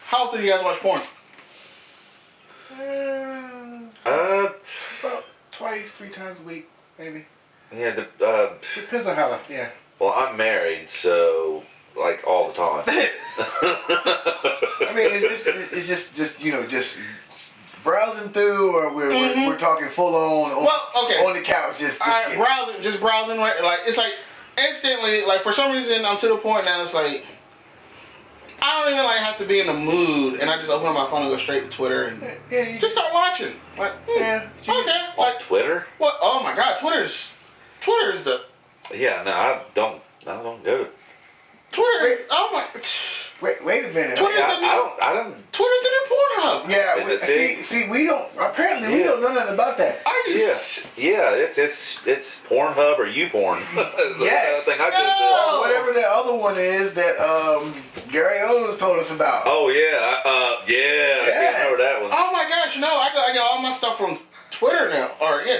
How often do you guys watch porn? About twice, 3 times a week, maybe. Yeah. Depends on how. Yeah. Well, I'm married, so like all the time. I mean, it's just just browsing through, or we're talking full on. On the couch, just browsing, right? Like it's like instantly, like for some reason, I'm to the point now. It's like I don't even like have to be in the mood, and I just open up my phone and go straight to Twitter and just start watching. Like, okay, like Twitter. What? Oh my God, Twitter's the. Yeah, no, I don't go to. Twitter is, oh my. Wait a minute. I don't. Twitter's the new Pornhub. Yeah, see, we don't. Apparently, we don't know nothing about that. Are you? Yeah, it's Pornhub or YouPorn. Yes. Thing I go to. Whatever that other one is that Gary Owens told us about. Oh yeah, I can't remember that one. Oh my gosh, no! I get all my stuff from Twitter now,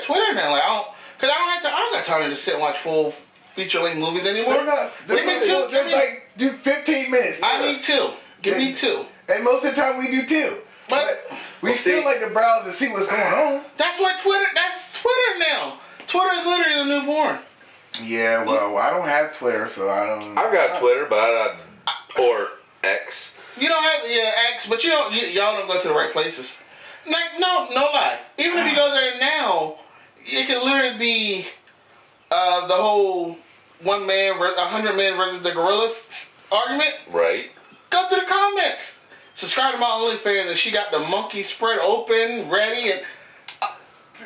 Twitter now. Like I don't got time to sit and watch full feature-length movies anymore. They're like, do 15 minutes. I need 2. Give me 2. And most of the time we do 2. But we still like to browse and see what's going on. That's Twitter now. Twitter is literally the new porn. Yeah, well, I don't have Twitter, so I don't. I've got Twitter, but or X. You don't have X, but y'all don't go to the right places. Like no lie. Even if you go there now, it can literally be the whole 100 man versus the gorillas argument. Right. Go through the comments. Subscribe to my OnlyFans, and she got the monkey spread open, ready, and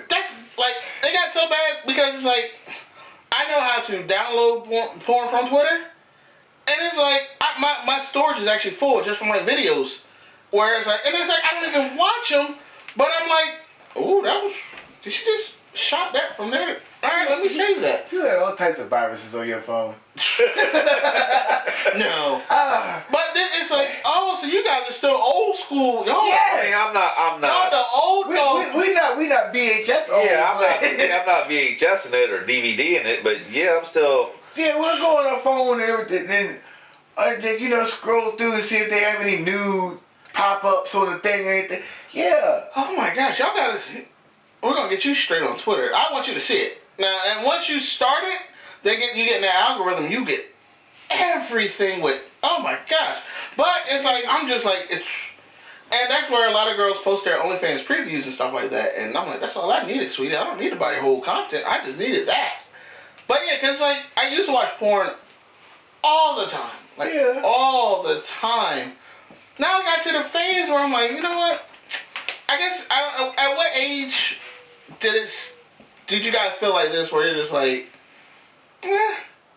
that's like it got so bad because it's like I know how to download porn from Twitter, and it's like my storage is actually full just from my videos. Whereas I don't even watch them, but I'm like, oh, did she just shot that from there? All right, let me save that. You had all types of viruses on your phone. No. But then it's like, so you guys are still old school. Y'all, I mean, I'm not. Y'all the old dog. We not VHS old. Yeah, I'm not VHS in it or DVD in it, but yeah, I'm still. Yeah, we'll go on our phone and everything, then scroll through and see if they have any new pop-ups on the thing or anything. Yeah. Oh my gosh, y'all gotta. We're gonna get you straight on Twitter. I want you to see it now. And once you start it, you get in the algorithm. You get everything with. Oh my gosh! But it's like I'm just like it's, and that's where a lot of girls post their OnlyFans previews and stuff like that. And I'm like, that's all I needed, sweetie. I don't need to buy your whole content. I just needed that. But yeah, cause like I used to watch porn all the time, all the time. Now I got to the phase where I'm like, you know what? I guess I don't know. At what age did you guys feel like this, where you're just like,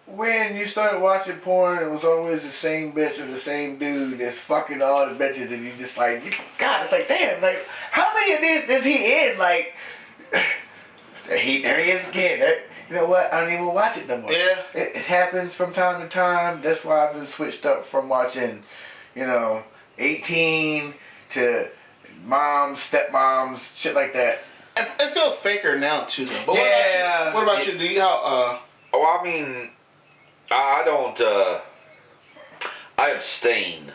When you started watching porn, it was always the same bitch or the same dude that's fucking all the bitches, and you just like, God, it's like, damn, like, how many of these is he in? Like, there he is again. You know what? I don't even watch it no more. Yeah. It happens from time to time. That's why I've been switched up from watching, 18 to moms, stepmoms, shit like that. It feels faker now too, though. But yeah. What about you? Do you I mean, I don't. I abstain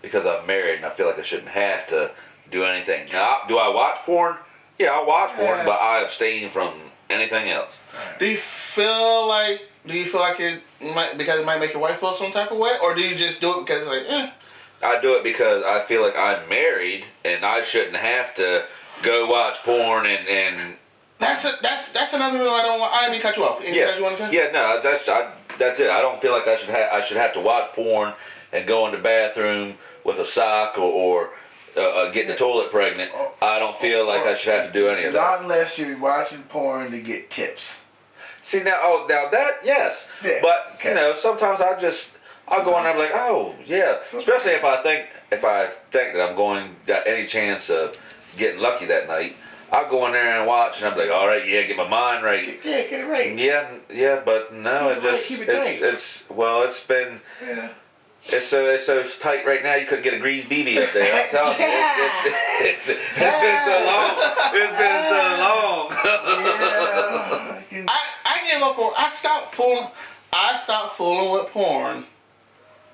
because I'm married and I feel like I shouldn't have to do anything. Now, do I watch porn? Yeah, I watch porn, but I abstain from anything else. Do you feel like it might make your wife feel some type of way, or do you just do it because it's like, I do it because I feel like I'm married and I shouldn't have to go watch porn and. That's another reason I didn't mean to cut you off. Anything else you want to say? Yeah, no, that's it. I don't feel like I should have to watch porn and go in the bathroom with a sock or get the toilet pregnant. I don't feel like I should have to do any of that. Not unless you're watching porn to get tips. See now that yes, yeah, but sometimes I'll go in there and be like, oh yeah, especially if I think that I'm got any chance of getting lucky that night. I'll go in there and watch, and I'm like, all right, get my mind right. Yeah, get it right. Yeah, but no, it's been. Yeah. It's so tight right now. You couldn't get a greased BB up there. I'm telling you, it's been so long. It's been so long. I gave up on. I stopped fooling with porn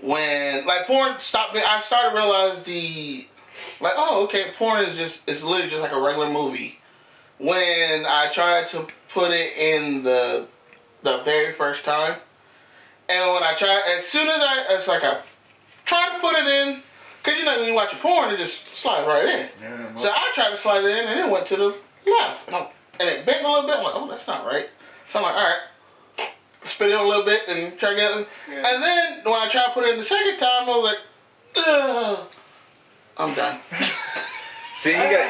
when like porn stopped being, I started to realize porn is literally just like a regular movie. When I tried to put it in the very first time, and when I tried, as soon as I tried to put it in, cause when you watch a porn, it just slides right in. Yeah, so I tried to slide it in, and it went to the left, and it bent a little bit. I'm like, oh, that's not right. So I'm like, all right. Spin it a little bit and try to get it. Yeah. And then when I tried to put it in the second time, I was like, ugh, I'm done. See, I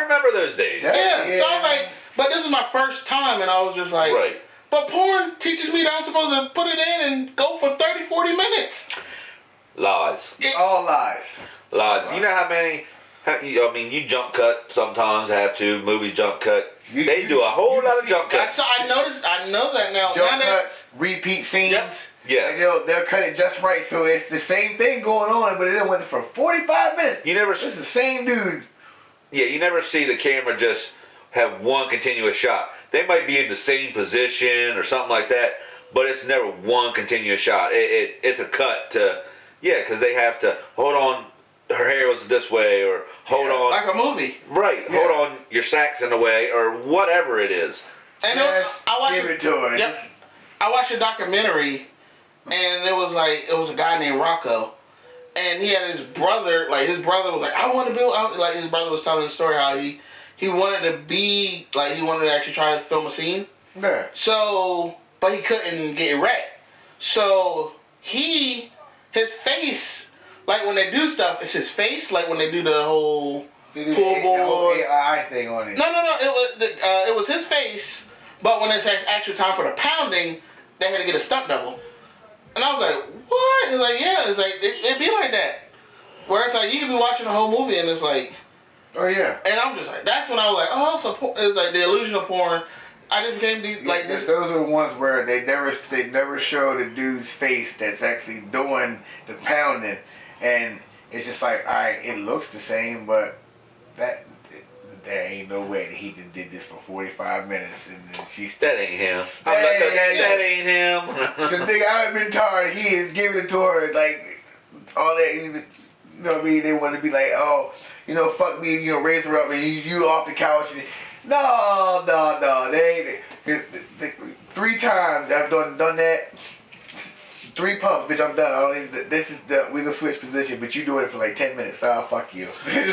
remember those days. Yeah. So I was like, but this is my first time, and I was just like, right. But porn teaches me that I'm supposed to put it in and go for 30, 40 minutes. Lies. All lies. Lies. You know how many... you jump cut sometimes, have to. Movies jump cut. They do a whole lot of jump cuts. I know that now. Jump cuts, repeat scenes. Yep. Yes. And they'll cut it just right, so it's the same thing going on, but it went for 45 minutes. It's the same dude. Yeah, you never see the camera just have one continuous shot. They might be in the same position or something like that, but it's never one continuous shot. It's a cut to, because they have to hold on. Her hair was this way, or hold on. Like a movie. Right. Yeah. Hold on, your sack's in the way, or whatever it is. And give it to her. Yep. I watched a documentary, and it was a guy named Rocco, and he had his brother. Like his brother was like, I want to build. Like his brother was telling the story how he wanted to be he wanted to actually try to film a scene. Yeah. So, but he couldn't get erect. So his face. Like when they do stuff, it's his face. Like when they do the whole pull board, the whole AI thing on it. No. It was his face. But when it's actual time for the pounding, they had to get a stunt double. And I was like, what? It's like, yeah. It's like it be like that. Where it's like you could be watching the whole movie and it's like, oh yeah. And I'm just like, that's when I was like, oh, so it's like the illusion of porn. I just became this. Those are the ones where they never show the dude's face that's actually doing the pounding. And it's just like, alright, it looks the same, but there ain't no way that he just did this for 45 minutes and then that ain't him. That ain't him. The nigga I've been tired, he is giving it to her, like, all that, you know what I mean? They want to be like, oh, fuck me, raise her up and you off the couch. And, no. They 3 times I've done that. 3 pumps, bitch, I'm done. We gonna switch position, but you doing it for like 10 minutes. Oh, fuck you. Here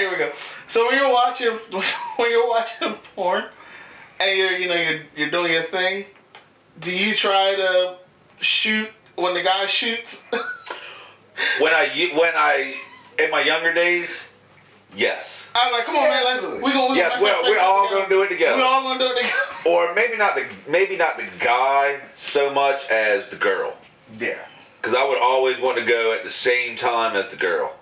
we go. So when you're watching porn, and you're doing your thing, do you try to shoot when the guy shoots? when I in my younger days, yes. I'm like, come on, man, we're all gonna do it together. We're all gonna do it together. Or maybe not the guy so much as the girl. Yeah. Because I would always want to go at the same time as the girl.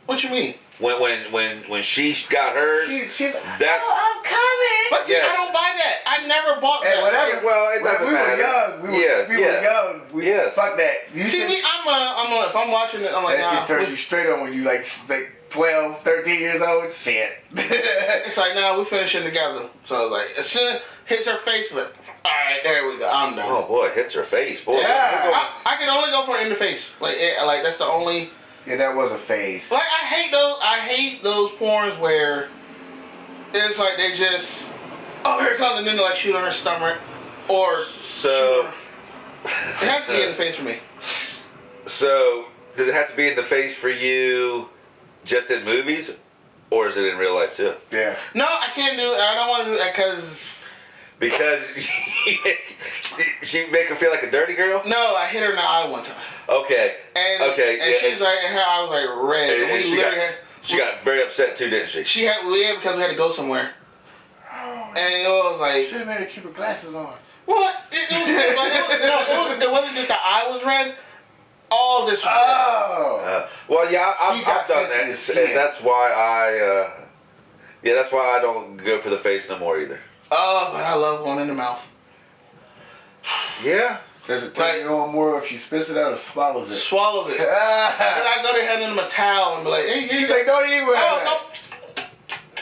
What you mean? When she got hers, she's that's. Oh, I'm coming. But see, I don't buy that. I never bought that. Whatever. Well, it doesn't matter. We were young. Fuck that. See me, if I'm watching it, I'm like, that shit turns you straight on when you like 12, 13 years old. Shit. It's like, nah, we finishing together. So like, as soon as it hits her face, like, all right, there we go. I'm done. Oh boy, it hits her face, boy. Yeah. I can only go for it in the face. Like that's the only. Yeah, that was a phase. Like I hate those porns where it's like they just, oh, here it comes, and then they like shoot on her stomach or shoot her. It has to be in the face for me. So does it have to be in the face for you, just in movies, or is it in real life too? Yeah. No, I can't do it. I don't want to do that because she make her feel like a dirty girl? No, I hit her in the eye one time. Okay. And she's like, and her eye was like red. And she got very upset too, didn't she? She had, because we had to go somewhere. Oh, and it was like, should have made her keep her glasses on. What? It wasn't just the eye was red. All this was red. Well, yeah, I've done that, and that's why that's why I don't go for the face no more either. Oh, but I love one in the mouth. Yeah. Does it take you on more if she spits it out or swallows it? Swallows it. And I go to hand them a towel and be like, hey, she's like, don't eat with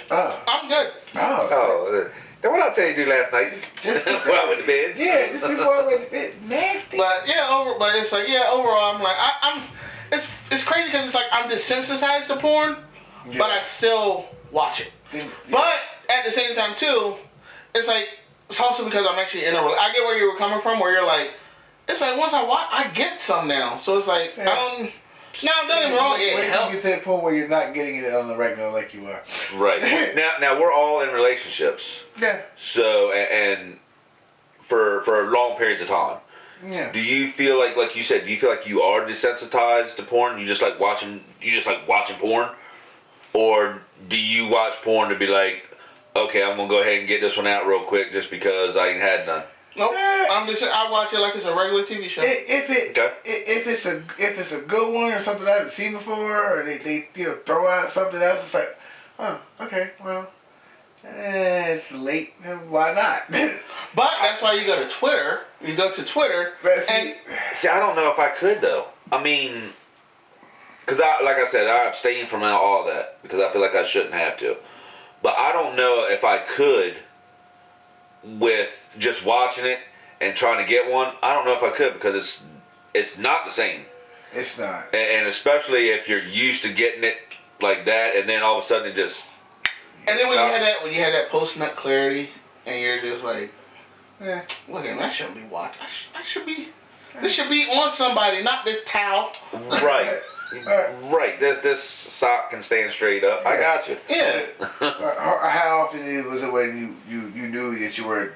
no. I'm good. Oh. And what I tell you to do last night? Just Before I went to bed. Yeah, just before I went to bed. Nasty. But but it's like overall, I'm like it's crazy because it's like I'm desensitized to porn, but I still watch it. Yeah. But at the same time too, it's like it's also because I'm actually in a. I get where you were coming from, where you're like, it's like once I watch, I get some now. So it's like I don't. Now don't get me wrong, it helps. You get to the point where you're not getting it on the regular like you are. Right. Now we're all in relationships. Yeah. So and for long periods of time. Yeah. Do you feel like you said? Do you feel like you are desensitized to porn? You just like watching porn, or do you watch porn to be like, okay, I'm gonna go ahead and get this one out real quick just because I ain't had none? Nope. I watch it like it's a regular TV show. If it's a good one or something I haven't seen before, or they throw out something else, it's like, oh, okay, well, it's late. Why not? But that's why you go to Twitter. You go to Twitter and see, I don't know if I could though. I mean, because like I said, I abstain from all that because I feel like I shouldn't have to. But I don't know if I could with just watching it and trying to get one. I don't know if I could because it's not the same. It's not. And especially if you're used to getting it like that, and then all of a sudden it just. And then when you had that post nut clarity, and you're just like, look at me, I shouldn't be watching. I should be. This should be on somebody, not this towel. Right. Right. This sock can stand straight up. I got you. Yeah. How often was it when you knew that you were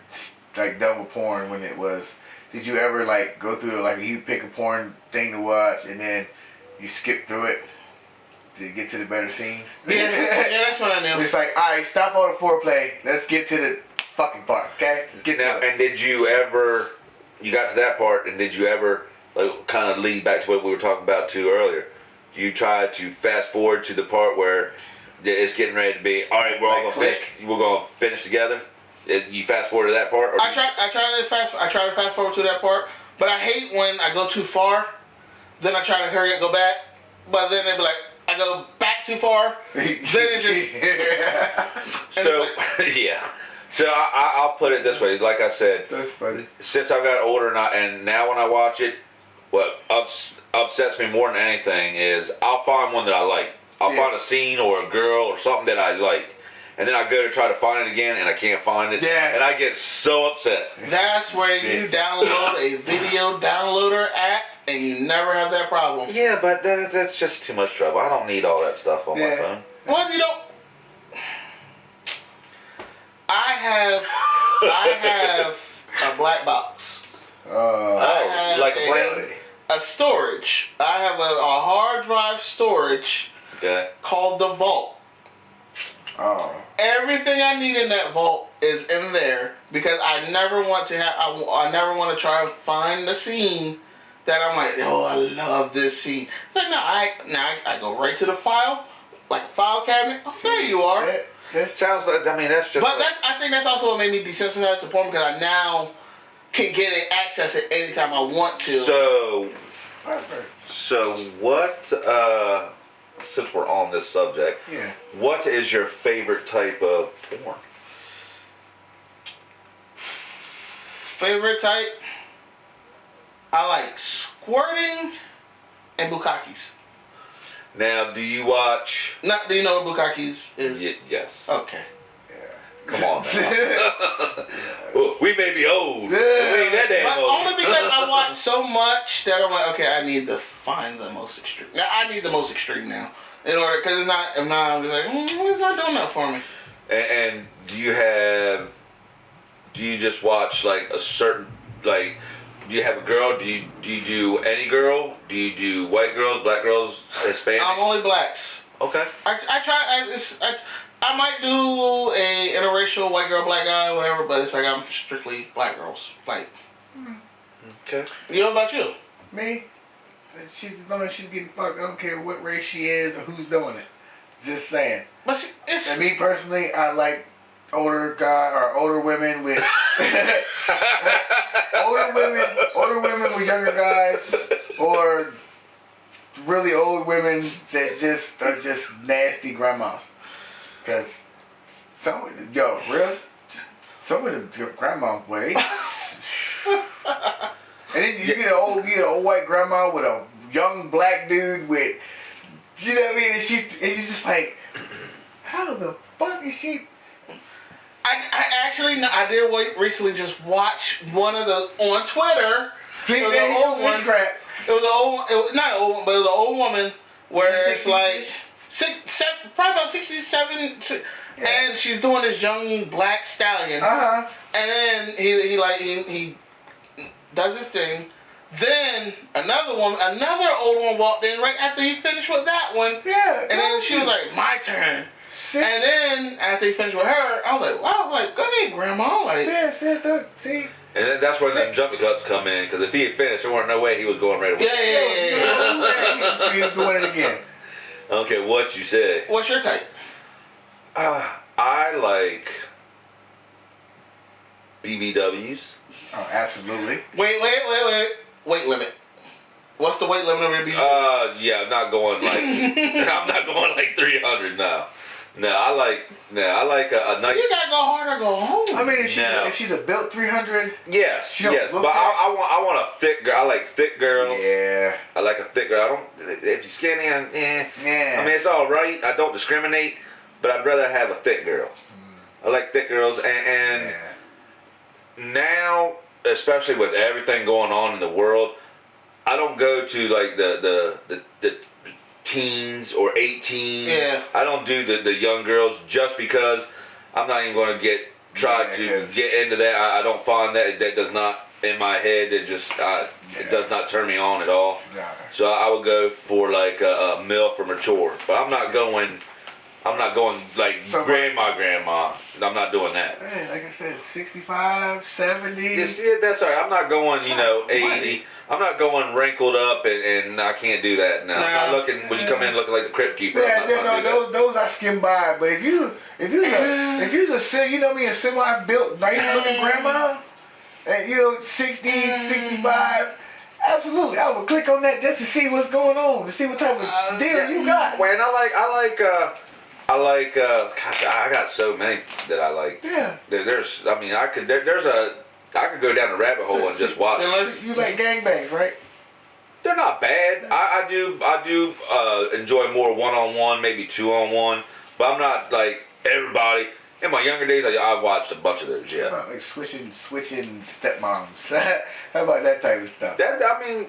like done with porn when it was? Did you ever like go through like you pick a porn thing to watch and then you skip through it to get to the better scenes? Yeah, that's what I knew. It's like, all right, stop all the foreplay. Let's get to the fucking part, okay? Get now, to it. and did you ever? You got to that part, and did you ever like kind of lead back to what we were talking about too earlier? You try to fast forward to the part where it's getting ready to be. All right, we're all gonna finish. We're gonna finish together. You fast forward to that part. Or I try to fast forward to that part, but I hate when I go too far. Then I try to hurry up, go back, but then they be like, I go back too far. Then it just. So yeah. So I'll put it this way. Like I said, that's funny. Since I've got older and now when I watch it, what upsets me more than anything is I'll find one that I like. I'll find a scene or a girl or something that I like. And then I go to try to find it again and I can't find it. Yes. And I get so upset. That's where you download a video downloader app and you never have that problem. Yeah, but that's just too much trouble. I don't need all that stuff on my phone. Well, you don't. I have a black box. Like a plane? A storage. I have a hard drive storage called the Vault. Oh. Everything I need in that vault is in there because I never want to have. I never want to try and find the scene that I'm like, oh, I love this scene. It's like I go right to the file, like a file cabinet. Oh, there you are. That sounds like. I mean, that's just. But I think that's also what made me desensitized to porn because I now can get it, access it anytime I want to. So what? Since we're on this subject, what is your favorite type of porn? Favorite type? I like squirting and bukkakis. Now, do you watch? Do you know what bukkakis is? Yes. Okay. Come on, man. Well, we may be old. We ain't that damn old. Only because I watch so much that I'm like, okay, I need to find the most extreme. Now, I need the most extreme now. In order, because if not, I'm just like, it's not doing that for me. And do you just watch like a certain, like, do you have a girl? Do you do any girl? Do you do white girls, black girls, Hispanic? I'm only blacks. Okay. I might do a interracial white girl, black guy, whatever, but it's like I'm strictly black girls. Like, okay. What about you? Me? She's getting fucked. I don't care what race she is or who's doing it. Just saying. But see, and me personally, I like older women with older women with younger guys, or really old women that are just nasty grandmas. Cause really? Some of them grandma way. And then you get an old white grandma with a young black dude with, you know what I mean? And you're just like, how the fuck is she? I actually, I did recently just watch one of the, on Twitter. See, it was an old one. Crap. It was an old, it was not an old one, but it was an old woman where it's like, probably about 67, and she's doing this young black stallion. Uh-huh. And then he does his thing. Then another old one walked in right after he finished with that one. Yeah. And then she was like, my turn. And then after he finished with her, I was like, wow, go ahead, grandma. Like, yeah, see. And then that's where them jumping cuts come in, because if he had finished, there weren't no way he was going right away. Yeah. He was doing it again. I don't care what you say. What's your type? I like BBWs. Oh, absolutely. Wait limit. What's the weight limit of your BBW? Yeah, I'm not going like 300 now. No, I like a nice. You gotta go hard or go home. I mean, if she's a built 300. Yes, she don't but look I want a thick girl. I like thick girls. Yeah. I like a thick girl. I don't. If she's skinny, Yeah. I mean, it's all right. I don't discriminate, but I'd rather have a thick girl. I like thick girls, and now, especially with everything going on in the world, I don't go to like the teens or 18. Yeah. I don't do the young girls just because I'm not even going to get into that. I don't find that does not in my head. It just it does not turn me on at all. Nah. So I would go for like a MILF or mature, but I'm not going like grandma. I'm not doing that. Hey, like I said, 65, 70. That's all right. I'm not going, 80. I'm not going wrinkled up and I can't do that now. I'm not looking, when you come in looking like the Crypt Keeper. Those I skim by. But if you's a semi-built, nice looking grandma, and 60, 65, absolutely, I would click on that just to see what's going on, to see what type of deal you got. Well, and gosh, I got so many that I like. Yeah. I could go down a rabbit hole and just watch. Unless you like gangbangs, right? They're not bad. I do enjoy more one-on-one, maybe two-on-one, but I'm not like everybody. In my younger days, I watched a bunch of those. Yeah. How about like switching stepmoms? How about that type of stuff?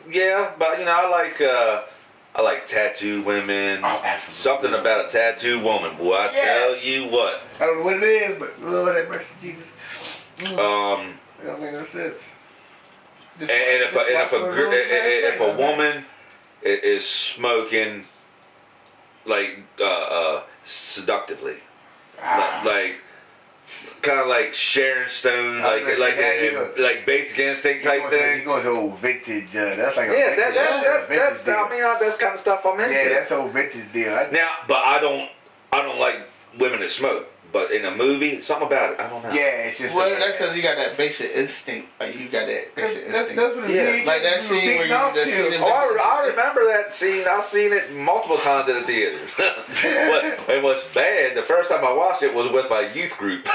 Yeah, but I like tattoo women. Oh, absolutely. Something about a tattoo woman, boy. I tell you what. I don't know what it is, but Lord have mercy, Jesus. It don't make no sense. If a woman is smoking like seductively, like kind of like Sharon Stone, like Basic Instinct type thing. You going to old vintage? That's like that's that's kind of stuff I'm into. Yeah, that's old vintage deal. But I don't like women that smoke. But in a movie, something about it, I don't know. Yeah, it's just. Well, that's because you got that basic instinct. Like you got that basic instinct. That's what it like that scene where you just see them. I remember that scene. I've seen it multiple times in the theaters. And what's bad, the first time I watched it was with my youth group. Church.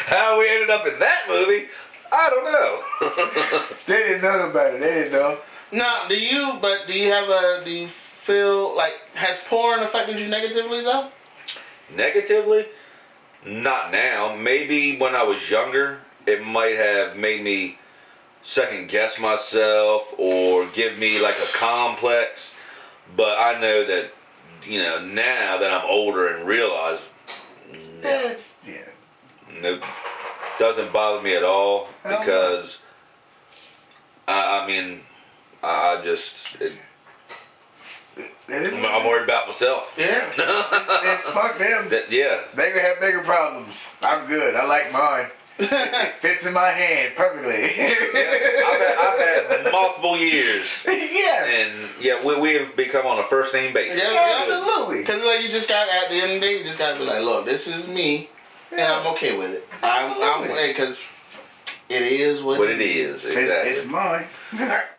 How we ended up in that movie, I don't know. They didn't know about it. They didn't know. No, do you feel like, has porn affected you negatively though? Negatively? Not now. Maybe when I was younger, it might have made me second guess myself or give me like a complex. But I know that, now that I'm older and realize, nope, doesn't bother me at all because I'm worried about myself. Yeah. It's fuck them. Yeah. They can have bigger problems. I'm good. I like mine. It fits in my hand perfectly. I've had multiple years. Yeah. And we have become on a first name basis. Yeah, absolutely. Because you just got, at the end of the day, you just got to be like, look, this is me, and I'm okay with it. I'm because it is what it is. Exactly. It's mine.